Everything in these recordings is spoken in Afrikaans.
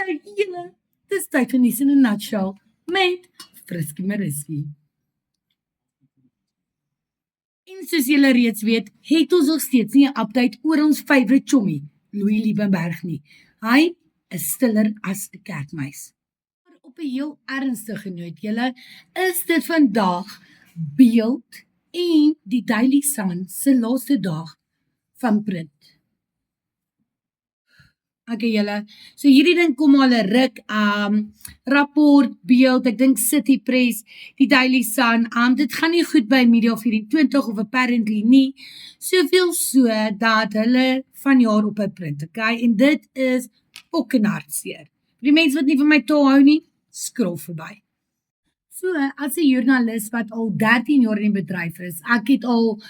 Alright, julle, dis tyd vir nuus in 'n nutshell met Friskie Mariski. En soos julle reeds weet, het ons nog steeds nie 'n update oor ons favourite chommie, Louis Liebenberg nie. Hy is stiller as 'n kerkmuis. Maar op 'n heel ernstige noot, julle, is dit vandag Beeld en die Daily Sun se laaste dag van print. Okay, julle, so hierdie ding kom al 'n ruk, Rapport, Beeld, ek dink City Press, die Daily Sun, dit gaan nie goed by Media 24 of apparently nie, soveel so, dat hulle vanjaar op 'n print, okay, en dit is pokkenhartseer. Die mense wat nie van my taal hou nie, skrol verby. So, as 'n joernalis wat al 13 jaar in die bedryf is, ek het al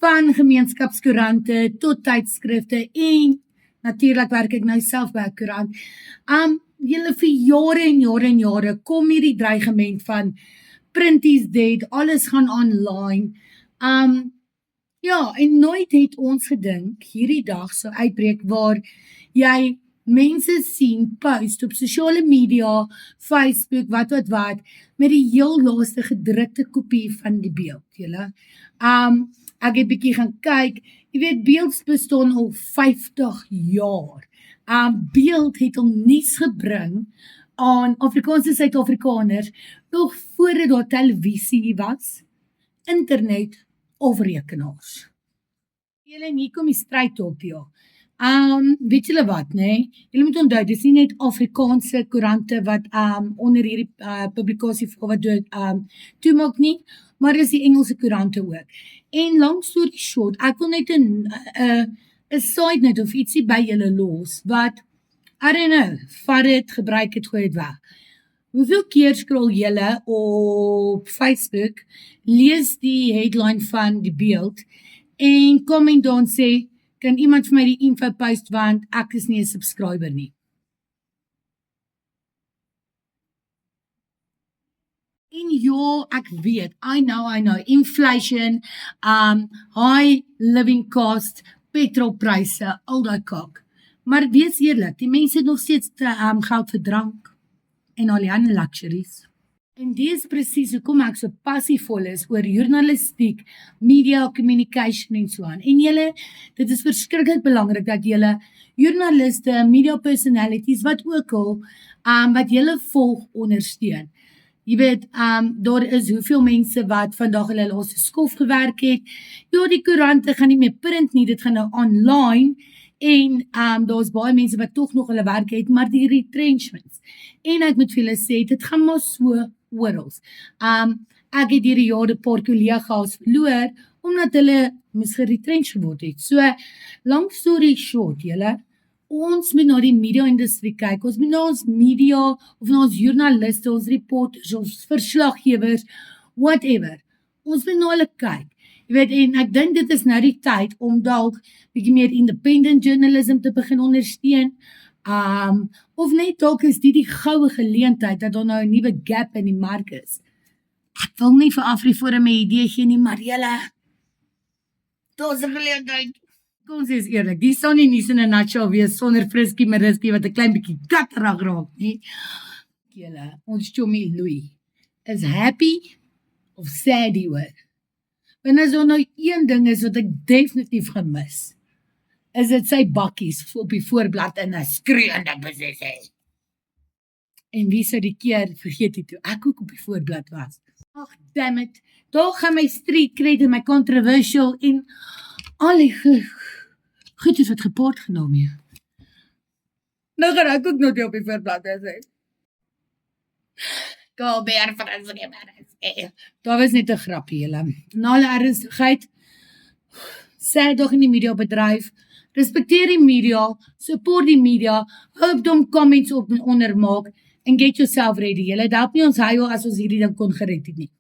van gemeenskapskoerante tot tydskrifte en natuurlik werk ek nou self by 'n koerant. Julle vir jare en jare en jare kom hierdie dreigement van print is dead, alles gaan online. Ja, en nooit het ons gedink hierdie dag sou uitbreek waar jy mense sien post op sosiale media, Facebook, wat, met die heel laaste gedrukte kopie van die Beeld, julle. Ek het bietjie gaan kyk, jy weet, Beeld bestaan al 50 jaar. Beeld het al nuus gebring aan Afrikaanse Suid-Afrikaners nog voordat daar televisie was, internet of rekenaars. Julle, hier kom die stryd op, ja. Weet julle wat, nee? Julle moet onthou, dis nie net Afrikaanse koerante wat onder hierdie publikasie wat toemaak nie, maar dis die Engelse koerante ook. En long story short, ek wil net 'n side note of ietsie by julle los, wat, I don't know, vat het, gebruik het, gooi het weg. Hoeveel keer scroll julle op Facebook, lees die headline van die Beeld, en comment dan sê, kan iemand vir my die info post, want ek is nie 'n subscriber nie. En ja, ek weet, I know, inflation, high living cost, petrolpryse, al daai kak. Maar wees eerlik, die mense het nog steeds geld vir drank en al die ander luxuries. En dit is presies hoekom ek so passievol is oor journalistiek, media, communication en so aan. En julle, dit is verskriklik belangrik dat julle journaliste, media personalities, wat ook al, wat julle volg ondersteun. Jy weet, daar is hoeveel mense wat vandag hulle laaste skof gewerk het. Ja, die koerante gaan nie meer print nie, dit gaan nou online. En daar is baie mense wat toch nog hulle werk het, maar die retrenchments. En ek moet vir julle sê, dit gaan maar so oral. Ek het hierdie jaar 'n paar kollegas verloor, omdat hulle moes geretrench geword het. So, long story short, julle, ons moet na die media-industrie kyk, ons moet na ons media, of na ons joernaliste, ons reporters, ons verslaggewers, whatever. Ons moet na hulle kyk. Jy weet, en ek dink dit is nou die tyd om dalk bietjie meer independent journalism te begin ondersteun, of net dalk is die goue geleentheid dat daar nou 'n nuwe gap in die mark is. Ek wil nie vir AfriForum 'n idee gee nie, maar julle, daar's 'n geleentheid. Kom ons is eerlik, die sal nie nuus in 'n nutshell wees sonder Friskie Mariski wat 'n klein bietjie katterig raak nie. Julle, ons chommie Louis is happy of sad hieroor. En as daar nou een ding is wat ek definitief gemis, is dit sy bakkies op die voorblad in 'n skreeuende posisie. En wie sou die keer vergeet het toe ek ook op die voorblad was. Ag, damn it, daar gaan my street cred en my controversial en al die goeders wat gepaard genoem het. Nou gaan ek ook nog nie op die voorblad wees. Kolbeer Friskie Mariski. Daar was net 'n grapie, julle. Na alle ernstigheid, sê doch in die mediabedryf, respekteer die media, support die media, hoop dom comments op en onder maak, en get yourself ready. Julle, dit help nie ons huil as ons hierdie ding kon gered het nie.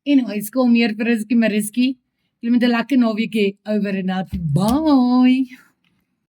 Anyways, kom meer Friskie Mariski. Julle moet 'n lekker naweek hê, over en out. Bye!